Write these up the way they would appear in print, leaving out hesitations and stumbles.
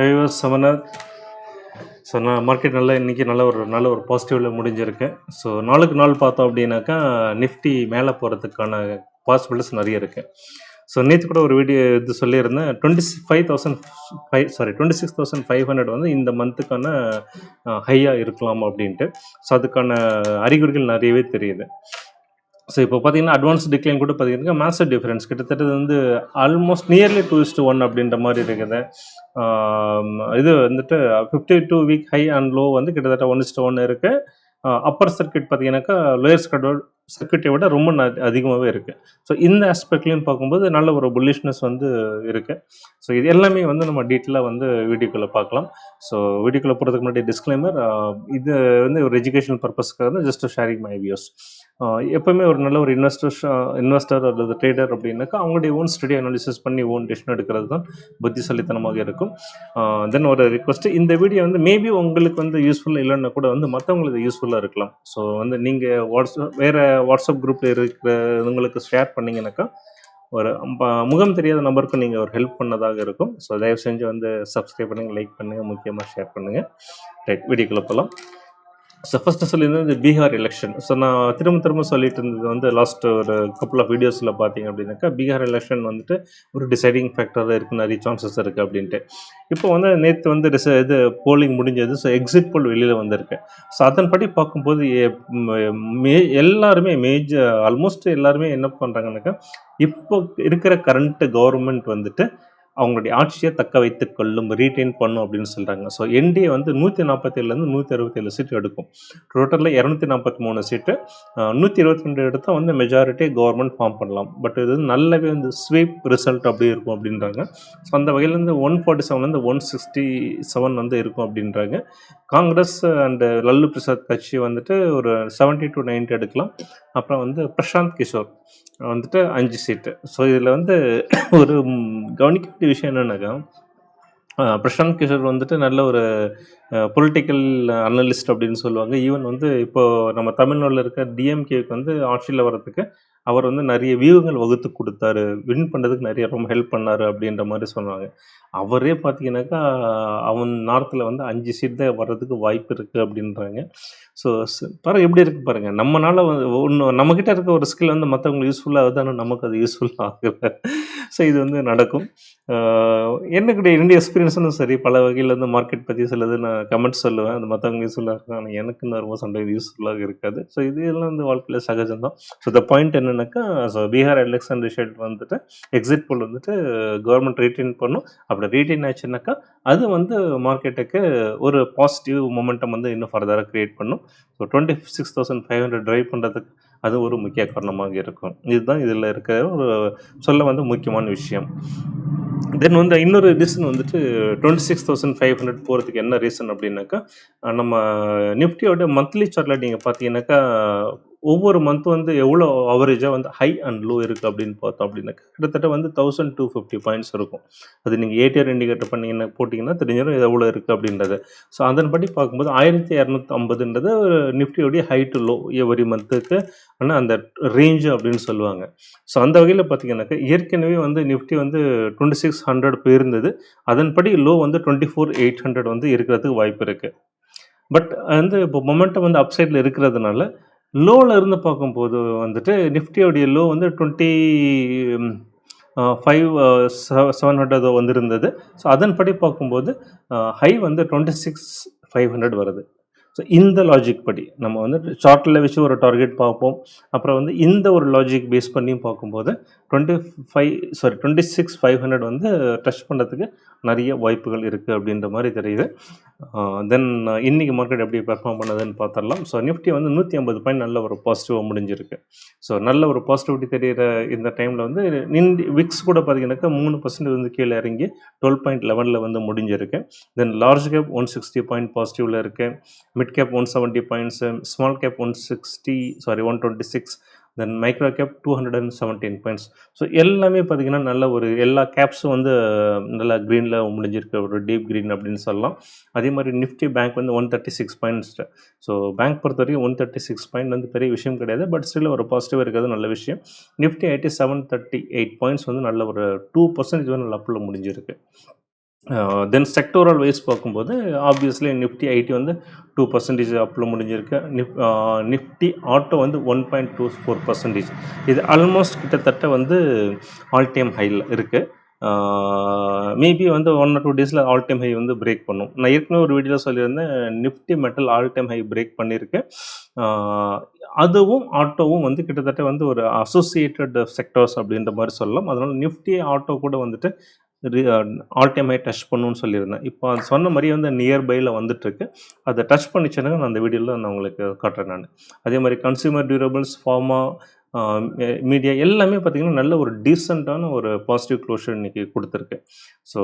ஐவஸ் Samnath. So நான் market இன்றைக்கி நல்ல ஒரு பாசிட்டிவில் முடிஞ்சிருக்கு. ஸோ நாளுக்கு நாள் பார்த்தோம் அப்படின்னாக்கா நிஃப்டி மேலே போகிறதுக்கான பாசிபிலிட்டிஸ் நிறைய இருக்குது. ஸோ நேற்று கூட ஒரு வீடியோ இது சொல்லியிருந்தேன், 26,500 வந்து இந்த மந்த்துக்கான ஹையாக இருக்கலாம் அப்படின்ட்டு. ஸோ அதுக்கான அறிகுறிகள் நிறையவே தெரியுது. ஸோ இப்போ பார்த்தீங்கன்னா அட்வான்ஸ் டிக்ளைன் கூட பார்த்தீங்கன்னா மேசர் டிஃப்ரென்ஸ் கிட்டத்தட்ட வந்து ஆல்மோஸ்ட் நியர்லி 2:1 அப்படின்ற மாதிரி இருக்குது. இது வந்துட்டு 52 வீக் ஹை அண்ட் லோ வந்து கிட்டத்தட்ட 1:1 இருக்குது. அப்பர் சர்க்கியூட் பார்த்தீங்கன்னாக்கா லோயர் சர்க்கியூட்டை விட ரொம்ப அதிகமாகவே இருக்குது. ஸோ இந்த ஆஸ்பெக்ட்லையும் பார்க்கும்போது நல்ல ஒரு புல்லிஷ்னஸ் வந்து இருக்குது. ஸோ இது எல்லாமே வந்து நம்ம டீட்டெயிலாக வந்து வீடியோக்குள்ளே பார்க்கலாம். ஸோ வீடியோக்குள்ளே போகிறதுக்கு முன்னாடி டிஸ்க்ளைமர், இது வந்து ஒரு எஜுகேஷனல் பர்பஸ்க்காக தான், ஜஸ்ட் ஷேரிங் மை வியூஸ். எப்போவுமே ஒரு நல்ல ஒரு இன்வெஸ்டர் அல்லது ட்ரேடர் அப்படின்னாக்கா அவங்களுடைய ஓன் ஸ்டடி அனாலிசிஸ் பண்ணி ஓன் டெசிஷன் எடுக்கிறது தான் புத்திசாலித்தனமாக இருக்கும். தென் ஒரு ரிக்வஸ்ட்டு, இந்த வீடியோ வந்து மேபி உங்களுக்கு வந்து யூஸ்ஃபுல்லாக இல்லைன்னா கூட வந்து மற்றவங்களுக்கு யூஸ்ஃபுல்லாக இருக்கலாம். ஸோ வந்து நீங்கள் வேறு வாட்ஸ்அப் குரூப்பில் இருக்கிறவங்களுக்கு ஷேர் பண்ணிங்கனாக்கா ஒரு முகம் தெரியாத நபருக்கு நீங்கள் ஒரு ஹெல்ப் பண்ணதாக இருக்கும். ஸோ தயவு செஞ்சு வந்து சப்ஸ்கிரைப் பண்ணுங்கள், லைக் பண்ணுங்கள், முக்கியமாக ஷேர் பண்ணுங்கள். ரைட், வீடியோக்குள்ளே போகலாம். ஸோ ஃபஸ்ட்டு சொல்லியிருந்தது இந்த பீகார் எலெக்ஷன். ஸோ நான் திரும்ப சொல்லிட்டு இருந்தது வந்து லாஸ்ட் ஒரு கப்புள் ஆஃப் வீடியோஸில் பார்த்தீங்க அப்படின்னாக்கா பீகார் எலெக்ஷன் வந்துட்டு ஒரு டிசைடிங் ஃபேக்டராக இருக்குது, நிறைய சான்சஸ் இருக்குது அப்படின்ட்டு. இப்போ வந்து நேற்று வந்து இது போலிங் முடிஞ்சது. ஸோ எக்ஸிட் போல் வெளியில் வந்திருக்கு. ஸோ அதன்படி பார்க்கும்போது எல்லாருமே ஆல்மோஸ்ட் எல்லாருமே என்ன பண்ணுறாங்கனாக்கா, இப்போ இருக்கிற கரண்ட் கவர்மெண்ட் வந்துட்டு அவங்களுடைய ஆட்சியை தக்க வைத்து கொள்ளும், ரீட்டைன் பண்ணும் அப்படின்னு சொல்கிறாங்க. ஸோ என்டிஏ வந்து 147லேருந்து 167 சீட்டு எடுக்கும். டோட்டலில் 243 சீட்டு, 122 எடுத்தால் வந்து மெஜாரிட்டி கவர்மெண்ட் ஃபார்ம் பண்ணலாம். பட் இது நல்லாவே வந்து ஸ்வீப் ரிசல்ட் அப்படி இருக்கும் அப்படின்றாங்க. ஸோ அந்த வகையிலேருந்து 147லேருந்து 167 வந்து இருக்கும் அப்படின்றாங்க. காங்கிரஸ் அண்டு லல்லு பிரசாத் கட்சி வந்துட்டு ஒரு 70 to 90 எடுக்கலாம். அப்புறம் வந்து பிரசாந்த் கிஷோர் வந்துட்டு 5 சீட்டு. ஸோ இதில் வந்து ஒரு கவனிக்க வேண்டிய விஷயம் என்னென்னாக்கா, பிரசாந்த் கிஷோர் வந்துட்டு நல்ல ஒரு பொலிட்டிக்கல் அனலிஸ்ட் அப்படின்னு சொல்லுவாங்க. ஈவன் வந்து இப்போது நம்ம தமிழ்நாட்டில் இருக்க டிஎம்கேக்கு வந்து ஆட்சியில் வர்றதுக்கு அவர் வந்து நிறைய வியூகங்கள் வகுத்து கொடுத்தாரு, வின் பண்ணுறதுக்கு நிறைய ரொம்ப ஹெல்ப் பண்ணார் அப்படின்ற மாதிரி சொன்னாங்க. அவரே பார்த்தீங்கன்னாக்கா அவன் நார்த்தில் வந்து 5 சீட் தான் வர்றதுக்கு வாய்ப்பு இருக்குது அப்படின்றாங்க. ஸோ பாருங்கள் எப்படி இருக்குது பாருங்கள். நம்மளால் ஒன்று நம்மக்கிட்ட இருக்க ஒரு ஸ்கில் வந்து மற்றவங்களுக்கு யூஸ்ஃபுல்லாக ஆகுது, ஆனால் நமக்கு அது யூஸ்ஃபுல்லாக ஆகலை. ஸோ இது வந்து நடக்கும். என்னுடைய எக்ஸ்பீரியன்ஸும் சரி, பல வகையில் வந்து மார்க்கெட் பற்றி சிலது நான் கமெண்ட்ஸ் சொல்லுவேன், அது மற்றவங்க யூஸ்ஃபுல்லாக இருக்கும், ஆனால் எனக்கு ரொம்ப சண்டை யூஸ்ஃபுல்லாக இருக்காது. ஸோ இது எல்லாம் வந்து வாழ்க்கையில் சகஜம் தான். ஸோ த பாயிண்ட் என்னென்னாக்கா, ஸோ பீகார் எலெக்ஷன் ரிசல்ட் வந்துட்டு எக்ஸிட் போல் வந்துட்டு கவர்மெண்ட் ரீட்டைன் பண்ணும். அப்படி ரீட்டைன் ஆச்சுன்னாக்கா அது வந்து மார்க்கெட்டுக்கு ஒரு பாசிட்டிவ் மொமெண்டம் வந்து இன்னும் ஃபர்தராக க்ரியேட் பண்ணும். ஸோ 26,500 ட்ரைவ் பண்ணுறதுக்கு அது ஒரு முக்கிய காரணமாக இருக்கும். இதுதான் இதில் இருக்கிற ஒரு சொல்ல வந்து முக்கியமான விஷயம். தென் வந்து இன்னொரு ரீசன் வந்துட்டு 26,500 போகிறதுக்கு என்ன ரீசன் அப்படின்னாக்கா, நம்ம நிஃப்டியோட மந்த்லி சார்ட்டில் நீங்கள் பார்த்தீங்கன்னாக்கா ஒவ்வொரு மந்த்தும் வந்து எவ்வளோ அவரேஜாக வந்து ஹை அண்ட் லோ இருக்குது அப்படின்னு பார்த்தோம் அப்படின்னாக்கா கிட்டத்தட்ட வந்து 1250 பாயிண்ட்ஸ் இருக்கும். அது நீங்கள் ஏடிஆர் இண்டிகேட்டர் போட்டிங்கன்னா தெரிஞ்சிடும் இது எவ்வளோ இருக்குது அப்படின்றது. ஸோ அதன்படி பார்க்கும்போது 1250ன்றது நிஃப்டியோடைய ஹை டு லோ எவரி மந்த்துக்கு ஆனால் அந்த ரேஞ்சு அப்படின்னு சொல்லுவாங்க. ஸோ அந்த வகையில் பார்த்தீங்கன்னாக்கா ஏற்கனவே வந்து நிஃப்டி வந்து 2600 போயிருந்தது. அதன்படி லோ வந்து 24,800 வந்து இருக்கிறதுக்கு வாய்ப்பு இருக்குது. பட் வந்து இப்போ மொமெண்டம் வந்து அப்சைடில் இருக்கிறதுனால லோவில் இருந்து பார்க்கும்போது வந்துட்டு நிஃப்டியோடைய லோ வந்து 25,700 வந்திருந்தது. ஸோ அதன்படி பார்க்கும்போது ஹை வந்து 26,500 வருது. ஸோ இந்த லாஜிக் படி நம்ம வந்து சார்ட்டில் வச்சு ஒரு டார்கெட் பார்ப்போம். அப்புறம் வந்து இந்த ஒரு லாஜிக் பேஸ் பண்ணி பார்க்கும்போது 26,500 வந்து டச் பண்ணுறதுக்கு நிறைய வாய்ப்புகள் இருக்குது அப்படின்ற மாதிரி தெரியுது. தென் இன்றைக்கி மார்க்கெட் எப்படி பெர்ஃபார்ம் பண்ணதுன்னு பார்த்துடலாம். ஸோ நிஃப்டி வந்து 150 பாயிண்ட் நல்ல ஒரு பாசிட்டிவாக முடிஞ்சிருக்கு. ஸோ நல்ல ஒரு பாசிட்டிவிட்டி தெரிகிற இந்த டைமில் வந்து விக்ஸ் கூட பார்த்தீங்கன்னாக்கா 3% வந்து கீழே இறங்கி 12.11 வந்து முடிஞ்சிருக்கு. தென் லார்ஜ் கேப் 160 பாயிண்ட் பாசிட்டிவில் இருக்குது. Mid cap 170 points, small cap 126, தென் மைக்ரோ கேப் 217 பாயிண்ட்ஸ். ஸோ எல்லாமே பார்த்திங்கன்னா நல்ல ஒரு எல்லா கேப்ஸும் வந்து நல்லா க்ரீனில் முடிஞ்சிருக்கு, ஒரு டீப் க்ரீன் அப்படின்னு சொல்லலாம். அதே மாதிரி நிஃப்டி பேங்க் வந்து 136 பாயிண்ட்ஸ். ஸோ பேங்க் பொறுத்த வரைக்கும் 136 பாயிண்ட் வந்து பெரிய விஷயம் கிடையாது, பட் ஸ்டில் ஒரு பாசிட்டிவாக இருக்கிறது நல்ல விஷயம். நிஃப்டி 738 பாயிண்ட்ஸ் வந்து நல்ல ஒரு 2% வந்து நல்ல அப்பில் முடிஞ்சிருக்கு. தென் செக்டோரல் வைஸ் பார்க்கும்போது ஆப்வியஸ்லி நிஃப்டி ஐடி வந்து 2% அப்பில் முடிஞ்சிருக்கு. நிஃப்டி ஆட்டோ வந்து 1.24%. இது ஆல்மோஸ்ட் கிட்டத்தட்ட வந்து ஆல் டைம் ஹையில் இருக்குது. மேபி வந்து 1 or 2 டேஸில் ஆல் டைம் ஹை வந்து பிரேக் பண்ணும். நான் ஏற்கனவே ஒரு வீடியோவில் சொல்லியிருந்தேன், Nifty metal all time high break பண்ணியிருக்கு. அதுவும் ஆட்டோவும் வந்து கிட்டத்தட்ட வந்து ஒரு அசோசியேட்டட் செக்டர்ஸ் அப்படின்ற மாதிரி சொல்லலாம். அதனால் நிஃப்டி ஆட்டோ கூட வந்துட்டு ஆல் டைம் ஹை டச் பண்ணுன்னு சொல்லியிருந்தேன். இப்போ அது சொன்ன மாதிரி வந்து நியர்பையில் வந்துட்டுருக்கு. அதை டச் பண்ணிச்சுன்னா நான் அந்த வீடியோவில் நான் உங்களுக்கு காட்டுறேன் நான். அதே மாதிரி கன்சியூமர் டியூரபிள்ஸ், ஃபார்மா, மீடியா எல்லாமே பார்த்திங்கன்னா நல்ல ஒரு டீசெண்டான ஒரு பாசிட்டிவ் க்ளோஷர் இன்றைக்கி கொடுத்துருக்கு. ஸோ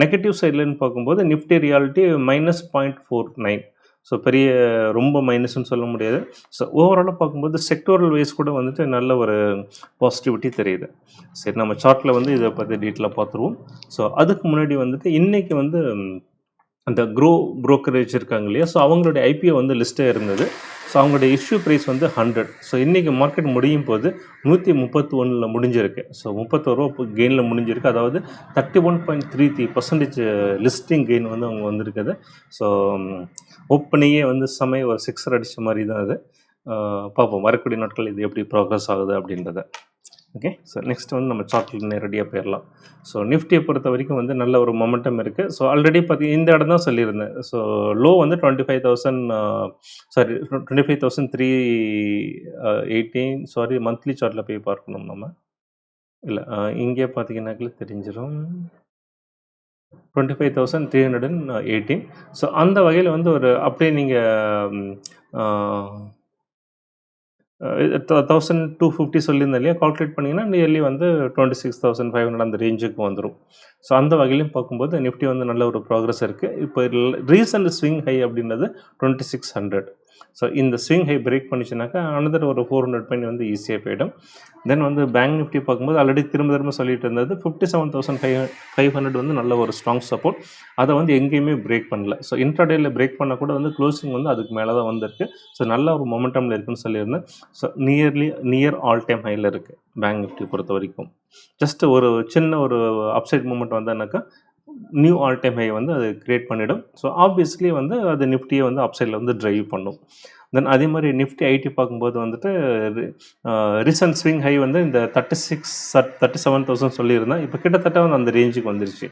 நெகட்டிவ் சைட்லன்னு பார்க்கும்போது நிஃப்டி ரியாலிட்டி -0.49. ஸோ பெரிய ரொம்ப மைனஸ்ன்னு சொல்ல முடியாது. ஸோ ஓவராலாக பார்க்கும்போது செக்டோரல் வைஸ் கூட வந்துட்டு நல்ல ஒரு பாசிட்டிவிட்டி தெரியுது. சரி, நம்ம சார்ட்டில் வந்து இதை பற்றி டீட்டெயிலாக பார்த்துருவோம். ஸோ அதுக்கு முன்னாடி வந்துட்டு இன்றைக்கி வந்து அந்த ப்ரோக்கரேஜ் இருக்காங்க இல்லையா, ஸோ அவங்களுடைய ஐபிஓ வந்து லிஸ்ட்டே இருந்தது. ஸோ அவங்களுடைய இஷ்யூ ப்ரைஸ் வந்து 100. ஸோ இன்றைக்கி மார்க்கெட் முடியும் போது 131 முடிஞ்சிருக்கு. ஸோ 31 ரூபா கெயினில் முடிஞ்சிருக்கு. அதாவது 31.33% லிஸ்டிங் கெயின் வந்து அவங்க வந்திருக்குது. ஸோ ஓப்பனிங்கே வந்து ஒரு 6 அடித்த மாதிரி தான் அது. பார்ப்போம் வரக்கூடிய நாட்கள் இது எப்படி ப்ராக்ரஸ் ஆகுது அப்படின்றத. ஓகே, ஸோ நெக்ஸ்ட் வந்து நம்ம சார்ட்டில் நேரடியாக போயிடலாம். ஸோ நிஃப்டியை பொறுத்த வரைக்கும் வந்து நல்ல ஒரு மொமெண்டம் இருக்குது. ஸோ ஆல்ரெடி இந்த இடம் தான் சொல்லியிருந்தேன். ஸோ லோ வந்து 25,318. மந்த்லி சார்ட்டில் போய் பார்க்கணும் நம்ம. இல்லை, இங்கே பார்த்தீங்கன்னாக்கில் தெரிஞ்சிடும் 25,318. ஸோ அந்த வகையில் வந்து ஒரு அப்படியே நீங்கள் 1,250 சொல்லியிருந்தேன் இல்லையா, கால்குலேட் பண்ணிங்கன்னா நியர்லி வந்து 26,500 அந்த ரேஞ்சுக்கு வந்துடும். ஸோ அந்த வகையிலையும் பார்க்கும்போது நிஃப்டி வந்து நல்ல ஒரு ப்ராக்ரஸ் இருக்குது. இப்போ ரீசன்ட் ஸ்விங் ஹை அப்படின்றது 2600. ஸோ இந்த ஸ்விங் ஹை பிரேக் பண்ணிச்சுனாக்கா அனதர் ஒரு 400 பாயிண்ட் வந்து ஈஸியாக போயிடும். தென் வந்து பேங்க் நிஃப்டி பார்க்கும்போது ஆல்ரெடி திரும்ப சொல்லிட்டு இருந்தது 57,500 வந்து நல்ல ஒரு ஸ்ட்ராங் சப்போர்ட். அதை வந்து எங்கேயுமே பிரேக் பண்ணல. ஸோ இன்ட்ராடேயில் பிரேக் பண்ணால் கூட வந்து க்ளோசிங் வந்து அதுக்கு மேலே தான் வந்திருக்கு. ஸோ நல்ல ஒரு மொமெண்டமில் இருக்குன்னு சொல்லியிருந்தேன். ஸோ நியர் ஆல் டைம் ஹையில் இருக்குது பேங்க் நிஃப்டி பொறுத்த வரைக்கும். ஜஸ்ட் ஒரு சின்ன ஒரு அப்சைட் மூமெண்ட் வந்தேன்னாக்கா நியூ ஆல் டைம் ஹை வந்து அது கிரியேட் பண்ணிவிடும். ஸோ ஆப்வியஸ்லி வந்து அது நிஃப்டியை வந்து அப்சைடில் வந்து ட்ரைவ் பண்ணும். தென் அதே மாதிரி நிஃப்டி ஐடி பார்க்கும்போது வந்துட்டு ரீசன்ட் ஸ்விங் ஹை வந்து இந்த 37,000 சொல்லியிருந்தேன். இப்போ கிட்டத்தட்ட வந்து அந்த ரேஞ்சுக்கு வந்துருச்சு.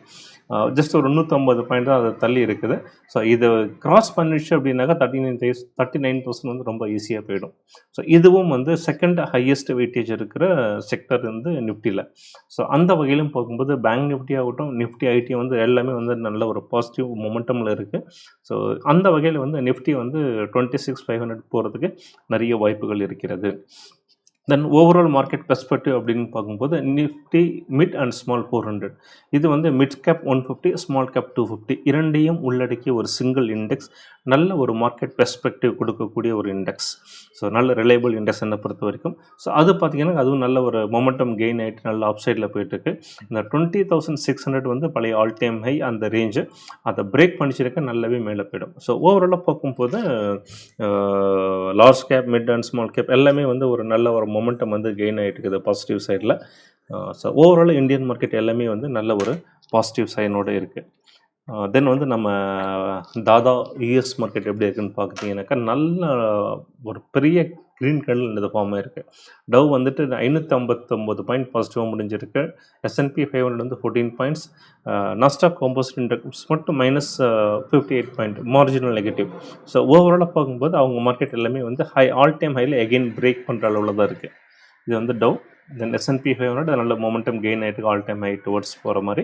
ஜஸ்ட் ஒரு 150 பாயிண்ட் தான் அதை தள்ளி இருக்குது. ஸோ இதை கிராஸ் பண்ணிடுச்சு அப்படின்னாக்கா 39,000 வந்து ரொம்ப ஈஸியாக போயிடும். ஸோ இதுவும் வந்து செகண்ட் ஹையஸ்ட் வெயிட்டேஜ் இருக்கிற செக்டர் வந்து நிஃப்டியில். ஸோ அந்த வகையிலும் பார்க்கும்போது பேங்க் நிஃப்டி ஆகட்டும், நிஃப்டி ஐடி வந்து எல்லாமே வந்து நல்ல ஒரு பாசிட்டிவ் மொமெண்டமில் இருக்குது. ஸோ அந்த வகையில் வந்து நிஃப்டி வந்து 26,500 போகிறதுக்கு நிறைய வாய்ப்புகள் இருக்கிறது. தென் ஓவரால் மார்க்கெட் பெர்ஸ்பெக்டிவ் அப்படின்னு பார்க்கும்போது நிஃப்டி மிட் அண்ட் ஸ்மால் 400. இது வந்து மிட் கேப் 150, ஸ்மால் கேப் 250 இரண்டையும் உள்ளடக்கிய ஒரு சிங்கிள் இண்டெக்ஸ். நல்ல ஒரு மார்க்கெட் பெர்ஸ்பெக்டிவ் கொடுக்கக்கூடிய ஒரு இண்டெக்ஸ். ஸோ நல்ல ரிலையபிள் இண்டெக்ஸ் என்னை பொறுத்த வரைக்கும். ஸோ அது பார்த்திங்கன்னா அதுவும் நல்ல ஒரு மொமெண்டம் கெயின் ஆகிட்டு நல்ல அப்சைடில் போயிட்டுருக்கு. இந்த 20,600 வந்து பழைய ஆல் டைம் ஹை அந்த ரேஞ்சு. அதை பிரேக் பண்ணிச்சிருக்க நல்லாவே மேலே போயிடும். ஸோ ஓவராலாக பார்க்கும்போது large cap, mid and small cap எல்லாமே வந்து ஒரு நல்ல ஒரு மொமெண்டம் வந்து கெயின் ஆகிட்டு இருக்குது பாசிட்டிவ் சைடில். ஸோ ஓவரால் இந்தியன் மார்க்கெட் எல்லாமே வந்து நல்ல ஒரு பாசிட்டிவ் சைனோடு இருக்குது. தென் வந்து நம்ம தாதா யூஎஸ் மார்க்கெட் எப்படி இருக்குன்னு பார்க்குறீங்கன்னாக்கா நல்ல ஒரு பெரிய க்ரீன் கலரில் இது ஃபார்ம் ஆகிருக்கு. டவ் வந்துட்டு 559 பாயிண்ட் பாசிட்டிவாக முடிஞ்சிருக்கு. S&P 500 வந்து 14 பாயிண்ட்ஸ். நாஸ்டாக் காம்போசிட் இண்டெக்ஸ் மட்டும் -58 பாயிண்ட், மார்ஜினல் நெகட்டிவ். ஸோ ஓவராலாக பார்க்கும்போது அவங்க மார்க்கெட் எல்லாமே வந்து ஆல் டைம் ஹையில் எகெயின் பிரேக் பண்ணுற அளவில் தான் இருக்குது. இது வந்து டவ். தென் S&P 500 நல்ல மொமெண்டம் கெயின் ஆகிட்டு ஆல் டைம் ஹை டுவர்ட்ஸ் போகிற மாதிரி.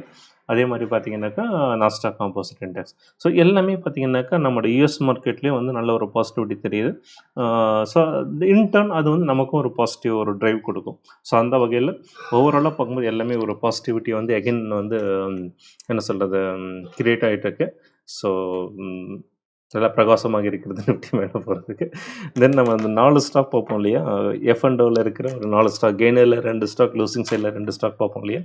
அதே மாதிரி பார்த்தீங்கன்னாக்கா நாஸ்டாக் காம்போசிட் இண்டெக்ஸ். ஸோ எல்லாமே பார்த்தீங்கன்னாக்கா நம்மளோட யூஎஸ் மார்க்கெட்லேயும் வந்து நல்ல ஒரு பாசிட்டிவிட்டி தெரியுது. ஸோ இன்டர்ன் அது வந்து நமக்கும் ஒரு பாசிட்டிவ் ஒரு ட்ரைவ் கொடுக்கும். ஸோ அந்த வகையில் ஓவராலாக பார்க்கும்போது எல்லாமே ஒரு பாசிட்டிவிட்டி வந்து எகெயின் வந்து என்ன சொல்கிறது கிரியேட் ஆகிட்டுருக்கு. ஸோ நல்லா பிரகாசமாக இருக்கிறது நிஃப்டி மேலே போகிறதுக்கு. தென் நம்ம அந்த 4 ஸ்டாக் பார்ப்போம் இல்லையா, F&Oவில் இருக்கிற ஒரு 4 ஸ்டாக், கெய்னரில் 2 ஸ்டாக், லூசிங் சைடில் 2 ஸ்டாக் பார்ப்போம் இல்லையா.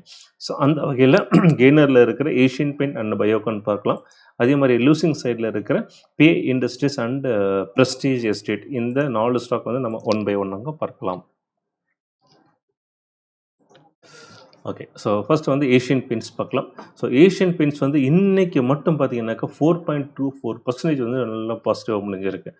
ஸோ அந்த வகையில் கெய்னரில் இருக்கிற ஏஷியன் பெயிண்ட் அண்ட் பயோகான் பார்க்கலாம். அதே மாதிரி லூசிங் சைடில் இருக்கிற பே இண்டஸ்ட்ரீஸ் அண்ட் ப்ரெஸ்டீஜ் எஸ்டேட், இந்த 4 ஸ்டாக் வந்து நம்ம 1 by 1 பார்க்கலாம். ஓகே. ஸோ ஃபர்ஸ்ட் வந்து ஏஷியன் பெயிண்ட்ஸ் பார்க்கலாம். ஸோ ஏஷியன் பெயிண்ட்ஸ் வந்து இன்னைக்கு மட்டும் பார்த்தீங்கன்னாக்கா 4.24% வந்து நல்லா பாசிட்டிவாக முடிஞ்சிருக்கு.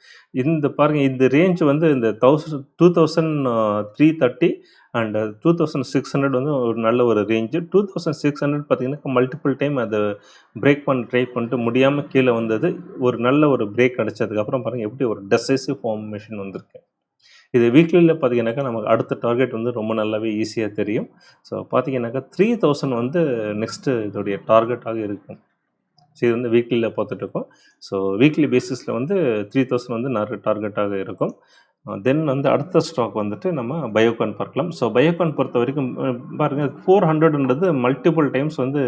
இந்த பாருங்க இந்த ரேஞ்ச் வந்து இந்த 2330 அண்ட் 2600 வந்து ஒரு நல்ல ஒரு ரேஞ்சு. 2600 பார்த்தீங்கன்னா மல்டிபிள் டைம் அதை பிரேக் பண்ண ட்ரை பண்ணிட்டு முடியாமல் கீழே வந்தது. ஒரு நல்ல ஒரு பிரேக் அடிச்சதுக்கப்புறம் பாருங்கள் எப்படி ஒரு டெசைசிவ் ஃபார்மேஷன் வந்திருக்கு. இது வீக்லியில் பார்த்தீங்கன்னாக்கா நமக்கு அடுத்த டார்கெட் வந்து ரொம்ப நல்லாவே ஈஸியாக தெரியும். ஸோ பார்த்தீங்கன்னாக்கா 3000 வந்து நெக்ஸ்ட்டு இதோடைய டார்கெட்டாக இருக்கும். ஸோ இது வந்து வீக்லியில் பார்த்துட்ருக்கோம். ஸோ வீக்லி பேசிஸில் வந்து 3000 வந்து நிறைய டார்கெட்டாக இருக்கும். தென் வந்து அடுத்த ஸ்டாக் வந்துட்டு நம்ம பயோகான் பார்க்கலாம். ஸோ பயோகான் பொறுத்த வரைக்கும் பாருங்கள் 400ன்றது மல்டிபிள் டைம்ஸ் வந்து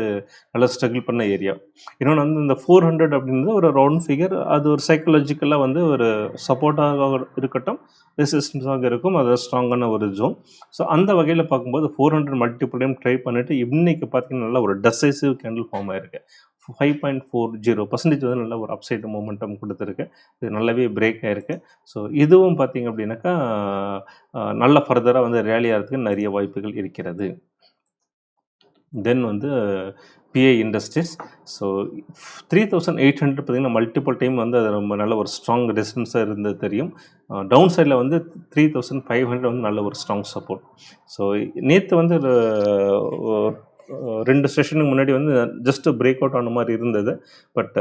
நல்லா ஸ்ட்ரகிள் பண்ண ஏரியா. இன்னொன்று வந்து இந்த 400 அப்படின்றது ஒரு ரவுண்ட் ஃபிகர். அது ஒரு சைக்கலாஜிக்கலாக வந்து ஒரு சப்போர்ட்டாக இருக்கட்டும், ரெசிஸ்டன்ஸாக இருக்கும். அது ஸ்ட்ராங்கான ஒரு ஜோன். ஸோ அந்த வகையில் பார்க்கும்போது 400 மல்டிபிள் டைம் ட்ரை பண்ணிவிட்டு இன்றைக்கி பார்த்தீங்கன்னா நல்லா ஒரு டெசைசிவ் கேண்டில் ஃபார்ம் ஆகிருக்கு. 5.40% வந்து நல்ல ஒரு அப்சைடு மொமெண்டம் கொடுத்துருக்கு. இது நல்லாவே பிரேக் ஆகிருக்கு. ஸோ இதுவும் பார்த்தீங்க அப்படின்னாக்கா நல்ல ஃபர்தராக வந்து ரேலி ஆகிறதுக்கு நிறைய வாய்ப்புகள் இருக்கிறது. தென் வந்து பிஐ இண்டஸ்ட்ரீஸ். ஸோ 3800 பார்த்தீங்கன்னா மல்டிபிள் டைம் வந்து அது ரொம்ப நல்ல ஒரு ஸ்ட்ராங் ரெசிஸ்டன்ஸாக இருந்தது தெரியும். டவுன் சைடில் வந்து 3500 வந்து நல்ல ஒரு ஸ்ட்ராங் சப்போர்ட். ஸோ நேற்று வந்து 2 செஷனுக்கு முன்னாடி வந்து ஜஸ்ட் பிரேக் அவுட் ஆன மாதிரி இருந்தது. பட்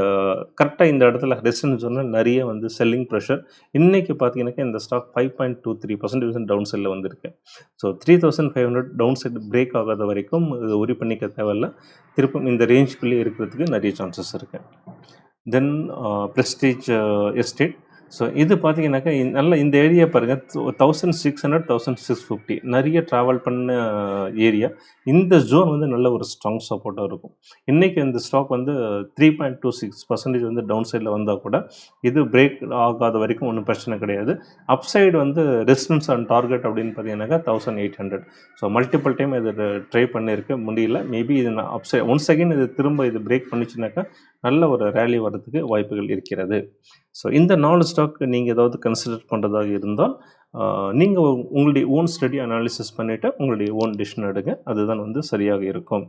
கரெக்டாக இந்த இடத்துல ரெசிஸ்டன்ஸ் சொன்னால் நிறைய வந்து செல்லிங் ப்ரெஷர். இன்றைக்கி பார்த்தீங்கன்னாக்கா இந்த ஸ்டாக் 5.23% டவுன் சைடில் வந்திருக்கு. ஸோ 3500 டவுன் சைடு பிரேக் ஆகாத வரைக்கும் இது ஒரி பண்ணிக்க தேவையில்ல. திருப்பும் இந்த ரேஞ்சுக்குள்ளேயே இருக்கிறதுக்கு நிறைய சான்சஸ் இருக்குது. தென் ப்ரெஸ்டீஜ் எஸ்டேட். ஸோ இது பார்த்தீங்கன்னாக்கா நல்ல இந்த ஏரியா பாருங்கள் 1600 1650 நிறைய ட்ராவல் பண்ண ஏரியா. இந்த ஜோன் வந்து நல்ல ஒரு ஸ்ட்ராங் சப்போர்ட்டாக இருக்கும். இன்றைக்கி இந்த ஸ்டாக் வந்து 3.26% வந்து டவுன் சைடில் வந்தால் கூட இது பிரேக் ஆகாத வரைக்கும் ஒன்றும் பிரச்சனை கிடையாது. அப்சைடு வந்து ரெசிஸ்டன்ஸ் அண்ட் டார்கெட் அப்படின்னு பார்த்தீங்கன்னாக்கா 1800. ஸோ மல்டிபிள் டைம் இது ட்ரை பண்ணியிருக்க முடியல. மேபி இது அப்சைட் ஒன்ஸ் அகெயின் இது திரும்ப இது பிரேக் பண்ணிச்சுனாக்கா நல்ல ஒரு ரேலி வர்றதுக்கு வாய்ப்புகள் இருக்கிறது. ஸோ இந்த 4 ஸ்டாக் நீங்கள் ஏதாவது கன்சிடர் பண்ணுறதாக இருந்தால் நீங்கள் உங்களுடைய ஓன் ஸ்டடி அனாலிசிஸ் பண்ணிவிட்டு உங்களுடைய ஓன் டிசிஷன் எடுங்க. அதுதான் வந்து சரியாக இருக்கும்.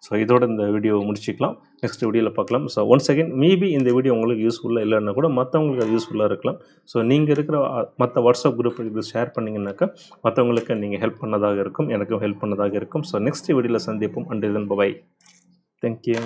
ஸோ இதோட இந்த வீடியோவை முடிச்சிக்கலாம். நெக்ஸ்ட் வீடியோவில் பார்க்கலாம். ஸோ ஒன்ஸ் அகெயின் மேபி இந்த வீடியோ உங்களுக்கு யூஸ்ஃபுல்லாக இல்லைன்னா கூட மற்றவங்களுக்கு அது யூஸ்ஃபுல்லாக இருக்கலாம். ஸோ நீங்கள் இருக்கிற மற்ற வாட்ஸ்அப் குரூப் இது ஷேர் பண்ணிங்கனாக்கா மற்றவங்களுக்கு நீங்கள் ஹெல்ப் பண்ணதாக இருக்கும், எனக்கும் ஹெல்ப் பண்ணதாக இருக்கும். ஸோ நெக்ஸ்ட் வீடியோவில் சந்திப்போம். Until then bye. தேங்க்யூ.